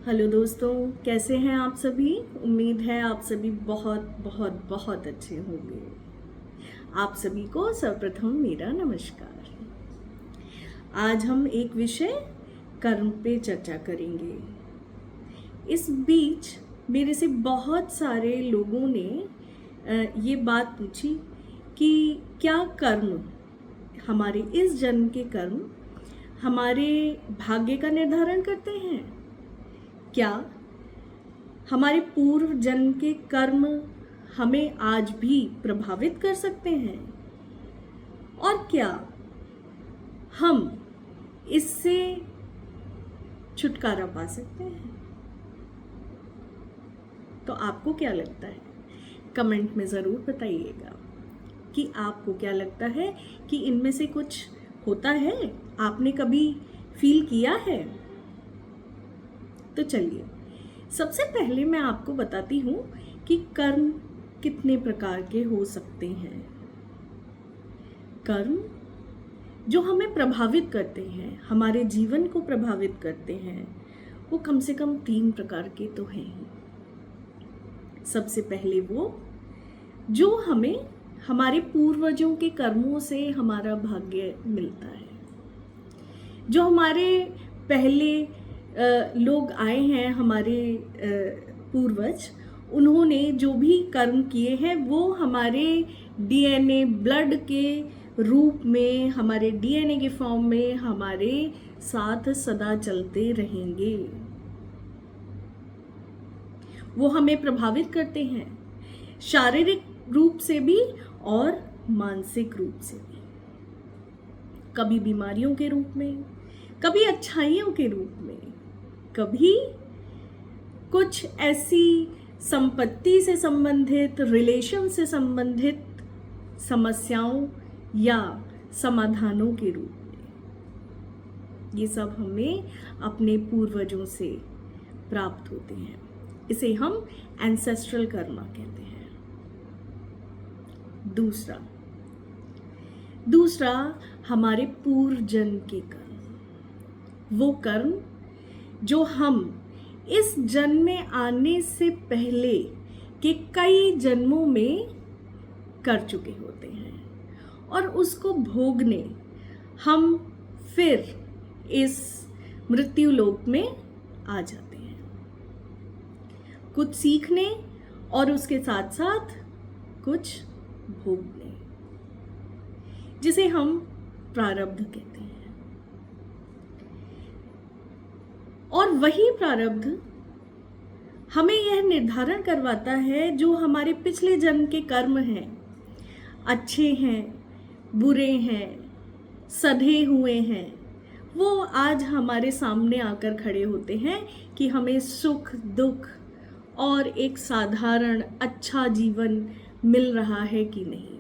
Hello दोस्तों, कैसे हैं आप सभी। उम्मीद है आप सभी बहुत बहुत बहुत अच्छे होंगे। आप सभी को सर्वप्रथम मेरा नमस्कार। आज हम एक विषय कर्म पे चर्चा करेंगे। इस बीच मेरे से बहुत सारे लोगों ने ये बात पूछी कि क्या कर्म, हमारे इस जन्म के कर्म हमारे भाग्य का निर्धारण करते हैं। क्या हमारे पूर्व जन्म के कर्म हमें आज भी प्रभावित कर सकते हैं, और क्या हम इससे छुटकारा पा सकते हैं। तो आपको क्या लगता है, कमेंट में ज़रूर बताइएगा कि आपको क्या लगता है कि इनमें से कुछ होता है, आपने कभी फील किया है। तो चलिए, सबसे पहले मैं आपको बताती हूँ कि कर्म कितने प्रकार के हो सकते हैं। कर्म जो हमें प्रभावित करते हैं, हमारे जीवन को प्रभावित करते हैं, वो कम से कम 3 प्रकार के तो हैं ही। सबसे पहले वो जो हमें हमारे पूर्वजों के कर्मों से हमारा भाग्य मिलता है। जो हमारे पहले लोग आए हैं, हमारे पूर्वज, उन्होंने जो भी कर्म किए हैं वो हमारे डीएनए, ब्लड के रूप में, हमारे डीएनए के फॉर्म में हमारे साथ सदा चलते रहेंगे। वो हमें प्रभावित करते हैं, शारीरिक रूप से भी और मानसिक रूप से भी। कभी बीमारियों के रूप में, कभी अच्छाइयों के रूप में, कभी कुछ ऐसी संपत्ति से संबंधित, रिलेशन से संबंधित समस्याओं या समाधानों के रूप में। ये सब हमें अपने पूर्वजों से प्राप्त होते हैं। इसे हम एंसेस्ट्रल कर्मा कहते हैं। दूसरा हमारे पूर्व जन्म के कर्म। वो कर्म जो हम इस जन्म में आने से पहले के कई जन्मों में कर चुके होते हैं, और उसको भोगने हम फिर इस मृत्यु लोक में आ जाते हैं, कुछ सीखने और उसके साथ साथ कुछ भोगने, जिसे हम प्रारब्ध कहते हैं। और वही प्रारब्ध हमें यह निर्धारण करवाता है जो हमारे पिछले जन्म के कर्म हैं, अच्छे हैं, बुरे हैं, सधे हुए हैं, वो आज हमारे सामने आकर खड़े होते हैं कि हमें सुख, दुख और एक साधारण अच्छा जीवन मिल रहा है कि नहीं।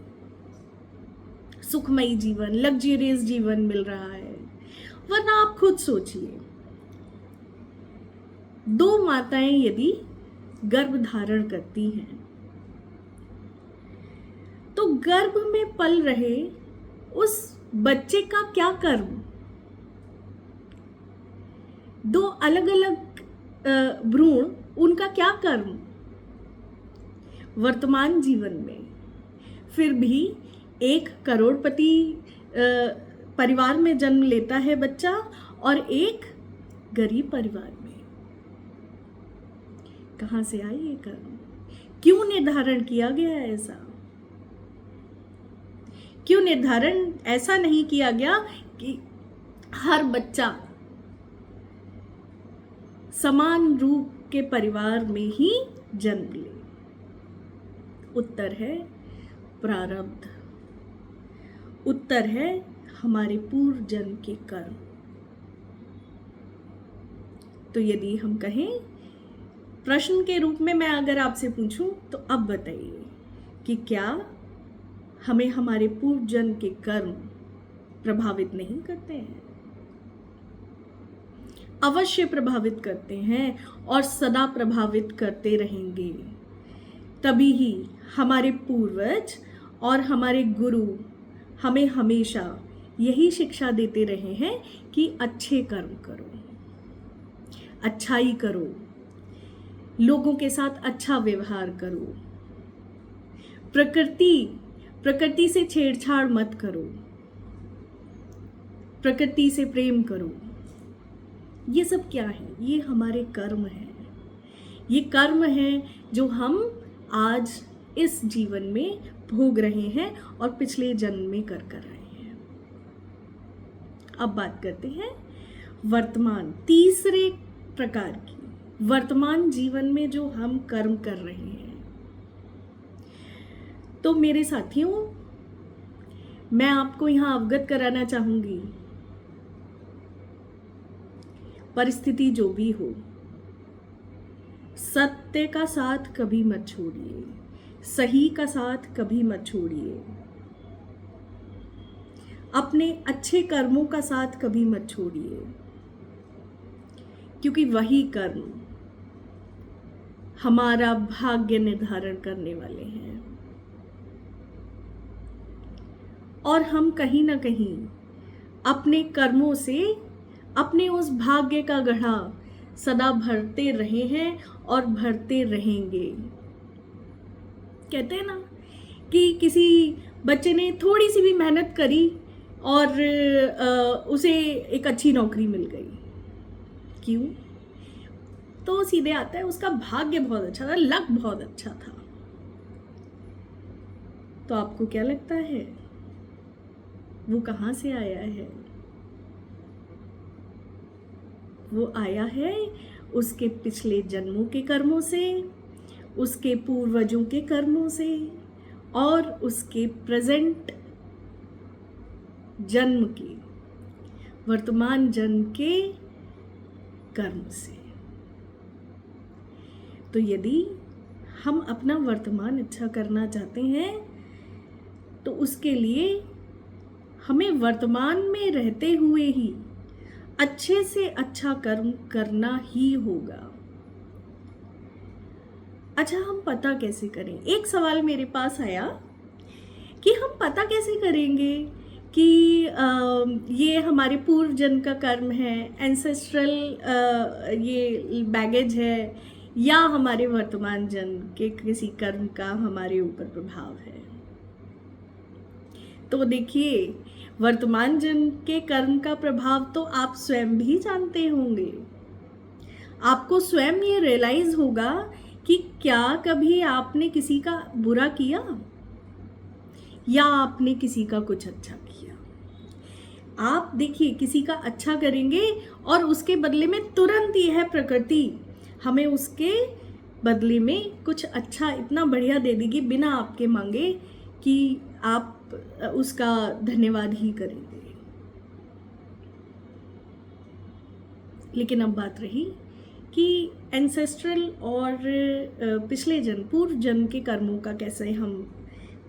सुखमयी जीवन, लग्जरियस जीवन मिल रहा है। वरना आप खुद सोचिए, 2 माताएं यदि गर्भ धारण करती हैं तो गर्भ में पल रहे उस बच्चे का क्या कर्म, 2 अलग अलग भ्रूण, उनका क्या कर्म वर्तमान जीवन में। फिर भी एक करोड़पति परिवार में जन्म लेता है बच्चा, और एक गरीब परिवार में। कहाँ से आई ये कर्म? क्यों निर्धारण किया गया ऐसा? क्यों निर्धारण ऐसा नहीं किया गया कि हर बच्चा समान रूप के परिवार में ही जन्म ले? उत्तर है प्रारब्ध। उत्तर है हमारे पूर्व जन्म के कर्म। तो यदि हम कहें, प्रश्न के रूप में मैं अगर आपसे पूछूं, तो अब बताइए कि क्या हमें हमारे पूर्व जन्म के कर्म प्रभावित नहीं करते हैं? अवश्य प्रभावित करते हैं, और सदा प्रभावित करते रहेंगे। तभी ही हमारे पूर्वज और हमारे गुरु हमें हमेशा यही शिक्षा देते रहे हैं कि अच्छे कर्म करो। अच्छाई करो, लोगों के साथ अच्छा व्यवहार करो, प्रकृति से छेड़छाड़ मत करो, प्रकृति से प्रेम करो। ये सब क्या है? ये हमारे कर्म है। ये कर्म है जो हम आज इस जीवन में भोग रहे हैं और पिछले जन्म में कर रहे हैं। अब बात करते हैं वर्तमान, तीसरे प्रकार की, वर्तमान जीवन में जो हम कर्म कर रहे हैं। तो मेरे साथियों, मैं आपको यहाँ अवगत कराना चाहूंगी, परिस्थिति जो भी हो, सत्य का साथ कभी मत छोड़िए, सही का साथ कभी मत छोड़िए, अपने अच्छे कर्मों का साथ कभी मत छोड़िए, क्योंकि वही कर्म हमारा भाग्य निर्धारण करने वाले हैं। और हम कहीं ना कहीं अपने कर्मों से अपने उस भाग्य का गढ़ा सदा भरते रहे हैं और भरते रहेंगे। कहते हैं ना कि किसी बच्चे ने थोड़ी सी भी मेहनत करी और उसे एक अच्छी नौकरी मिल गई। क्यों? तो सीधे आता है उसका भाग्य बहुत अच्छा था, लक बहुत अच्छा था। तो आपको क्या लगता है वो कहाँ से आया है? वो आया है उसके पिछले जन्मों के कर्मों से, उसके पूर्वजों के कर्मों से और उसके प्रेजेंट जन्म के, वर्तमान जन्म के कर्म से। तो यदि हम अपना वर्तमान अच्छा करना चाहते हैं तो उसके लिए हमें वर्तमान में रहते हुए ही अच्छे से अच्छा कर्म करना ही होगा। अच्छा, हम पता कैसे करें? एक सवाल मेरे पास आया कि हम पता कैसे करेंगे कि ये हमारे पूर्व जन्म का कर्म है, एंसेस्ट्रल ये बैगेज है, या हमारे वर्तमान जन्म के किसी कर्म का हमारे ऊपर प्रभाव है। तो देखिए, वर्तमान जन्म के कर्म का प्रभाव तो आप स्वयं भी जानते होंगे। आपको स्वयं ये रियलाइज होगा कि क्या कभी आपने किसी का बुरा किया या आपने किसी का कुछ अच्छा किया। आप देखिए, किसी का अच्छा करेंगे और उसके बदले में तुरंत ही है प्रकृति हमें उसके बदले में कुछ अच्छा इतना बढ़िया दे देगी बिना आपके मांगे कि आप उसका धन्यवाद ही करेंगे। लेकिन अब बात रही कि एंसेस्ट्रल और पिछले जन्म, पूर्व जन्म के कर्मों का कैसे हम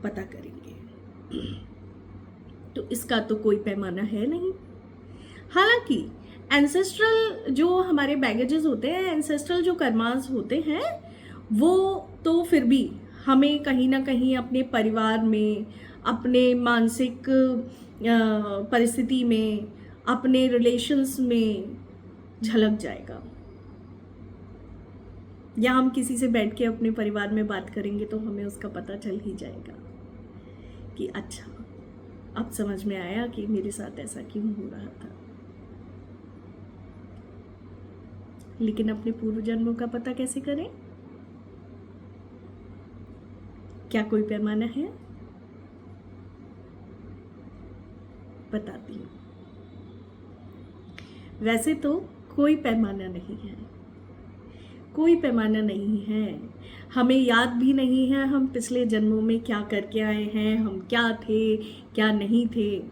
पता करेंगे। तो इसका तो कोई पैमाना है नहीं। हालांकि एंसेस्ट्रल जो हमारे बैगेजेस होते हैं, एंसेस्ट्रल जो कर्मास होते हैं, वो तो फिर भी हमें कहीं ना कहीं अपने परिवार में, अपने मानसिक परिस्थिति में, अपने रिलेशंस में झलक जाएगा। या हम किसी से बैठ के अपने परिवार में बात करेंगे तो हमें उसका पता चल ही जाएगा कि अच्छा, अब समझ में आया कि मेरे साथ ऐसा क्यों हो रहा था। लेकिन अपने पूर्व जन्मों का पता कैसे करें? क्या कोई पैमाना है? बताती हूँ। वैसे तो कोई पैमाना नहीं है, कोई पैमाना नहीं है। हमें याद भी नहीं है हम पिछले जन्मों में क्या करके आए हैं, हम क्या थे क्या नहीं थे,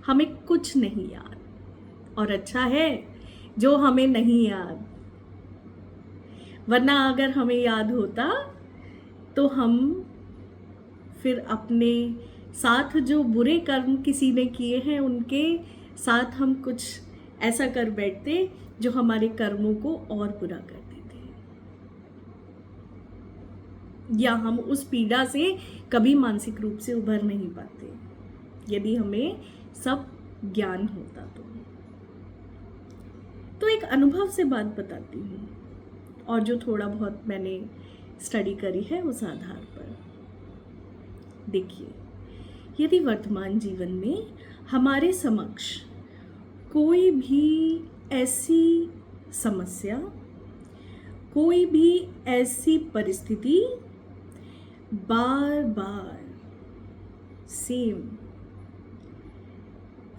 हमें कुछ नहीं याद। और अच्छा है जो हमें नहीं याद, वरना अगर हमें याद होता तो हम फिर अपने साथ जो बुरे कर्म किसी ने किए हैं उनके साथ हम कुछ ऐसा कर बैठते जो हमारे कर्मों को और बुरा कर देते, या हम उस पीड़ा से कभी मानसिक रूप से उभर नहीं पाते यदि हमें सब ज्ञान होता तो। तो एक अनुभव से बात बताती हूँ, और जो थोड़ा बहुत मैंने स्टडी करी है उस आधार पर। देखिए, यदि वर्तमान जीवन में हमारे समक्ष कोई भी ऐसी समस्या, कोई भी ऐसी परिस्थिति बार बार सेम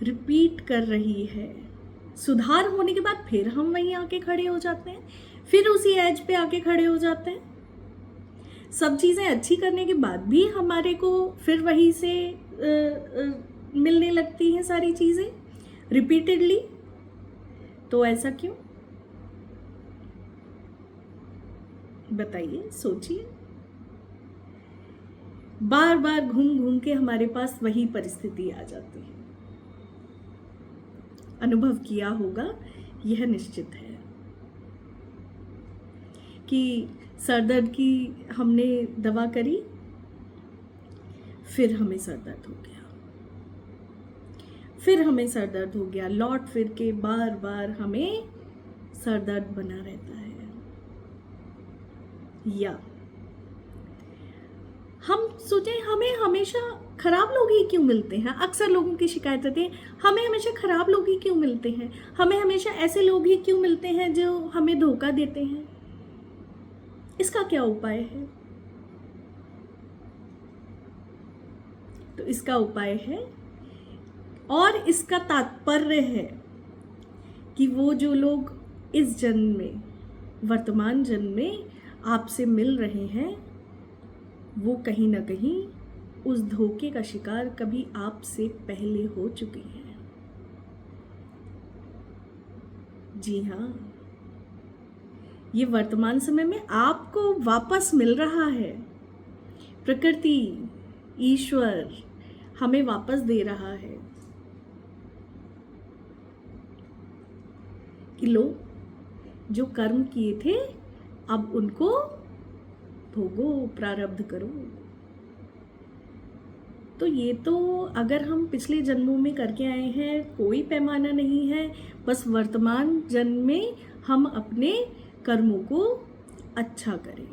रिपीट कर रही है, सुधार होने के बाद फिर हम वहीं आके खड़े हो जाते हैं, फिर उसी एज पे आके खड़े हो जाते हैं। सब चीज़ें अच्छी करने के बाद भी हमारे को फिर वहीं से मिलने लगती हैं सारी चीज़ें रिपीटेडली। तो ऐसा क्यों? बताइए, सोचिए। बार बार घूम घूम के हमारे पास वही परिस्थिति आ जाती है। अनुभव किया होगा, यह निश्चित है कि सर दर्द की हमने दवा करी, फिर हमें सर दर्द हो गया, फिर हमें सर दर्द हो गया, लौट फिर के बार बार हमें सर दर्द बना रहता है। या हम सोचें, हमें हमेशा खराब लोग ही क्यों मिलते हैं? अक्सर लोगों की शिकायत होती है, हमें हमेशा खराब लोग ही क्यों मिलते हैं, हमें हमेशा ऐसे लोग ही क्यों मिलते हैं जो हमें धोखा देते हैं। इसका क्या उपाय है? तो इसका उपाय है, और इसका तात्पर्य है कि वो जो लोग इस जन्म में, वर्तमान जन्म में आपसे मिल रहे हैं, वो कहीं ना कहीं उस धोखे का शिकार कभी आपसे पहले हो चुके हैं। जी हाँ, ये वर्तमान समय में आपको वापस मिल रहा है। प्रकृति, ईश्वर हमें वापस दे रहा है कि लो, जो कर्म किए थे अब उनको भोगो, प्रारब्ध करो। तो ये तो अगर हम पिछले जन्मों में करके आए हैं, कोई पैमाना नहीं है। बस वर्तमान जन्म में हम अपने कर्मों को अच्छा करें,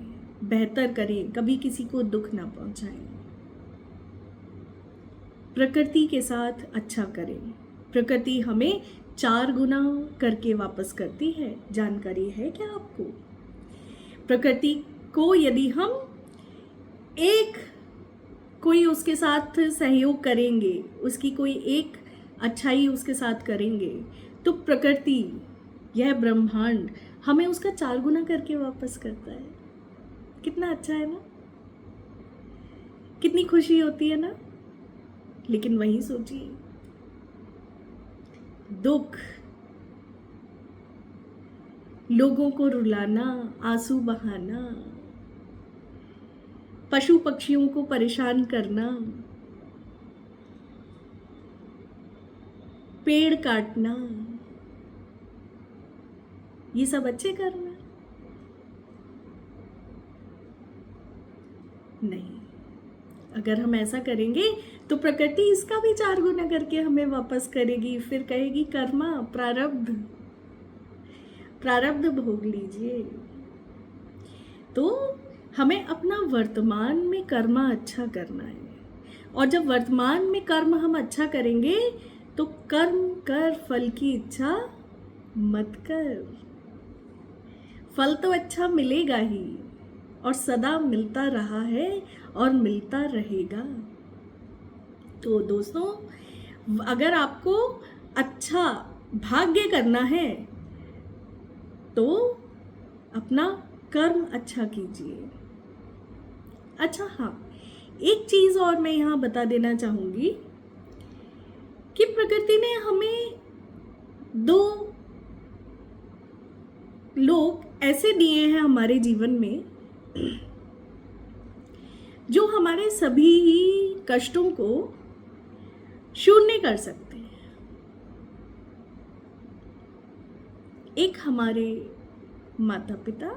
बेहतर करें, कभी किसी को दुख ना पहुंचाएं, प्रकृति के साथ अच्छा करें। प्रकृति हमें 4 गुना करके वापस करती है। जानकारी है क्या आपको? प्रकृति को यदि हम कोई उसके साथ सहयोग करेंगे, उसकी कोई एक अच्छाई उसके साथ करेंगे, तो प्रकृति, यह ब्रह्मांड हमें उसका 4 गुना करके वापस करता है। कितना अच्छा है ना, कितनी खुशी होती है ना। लेकिन वही सोचिए, दुख, लोगों को रुलाना, आंसू बहाना, पशु पक्षियों को परेशान करना, पेड़ काटना, ये सब अच्छे कर्म है? नहीं। अगर हम ऐसा करेंगे तो प्रकृति इसका भी 4 गुना करके हमें वापस करेगी। फिर कहेगी कर्मा, प्रारब्ध भोग लीजिए। तो हमें अपना वर्तमान में कर्मा अच्छा करना है, और जब वर्तमान में कर्म हम अच्छा करेंगे तो कर्म कर, फल की इच्छा मत कर। फल तो अच्छा मिलेगा ही, और सदा मिलता रहा है और मिलता रहेगा। तो दोस्तों, अगर आपको अच्छा भाग्य करना है तो अपना कर्म अच्छा कीजिए। अच्छा हाँ, एक चीज़ और मैं यहाँ बता देना चाहूँगी कि प्रकृति ने हमें 2 लोग ऐसे दिए हैं हमारे जीवन में जो हमारे सभी कष्टों को शून्य कर सकते हैं। एक हमारे माता पिता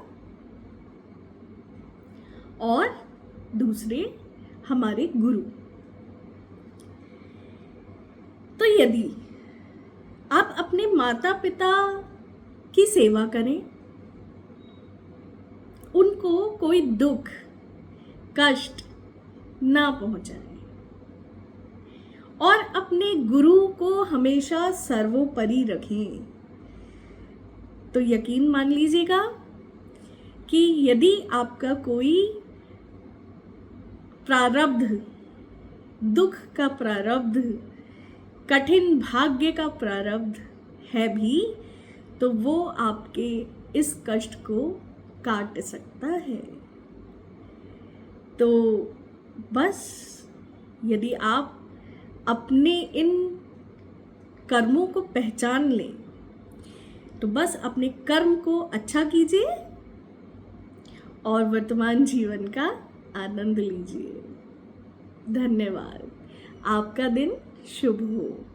और दूसरे हमारे गुरु। तो यदि आप अपने माता पिता की सेवा करें, उनको कोई दुख कष्ट ना पहुंचाएं और अपने गुरु को हमेशा सर्वोपरि रखें। तो यकीन मान लीजिएगा कि यदि आपका कोई प्रारब्ध, दुख का प्रारब्ध, कठिन भाग्य का प्रारब्ध है भी, तो वो आपके इस कष्ट को काट सकता है। तो बस यदि आप अपने इन कर्मों को पहचान लें, तो बस अपने कर्म को अच्छा कीजिए और वर्तमान जीवन का आनंद लीजिए। धन्यवाद। आपका दिन शुभ हो।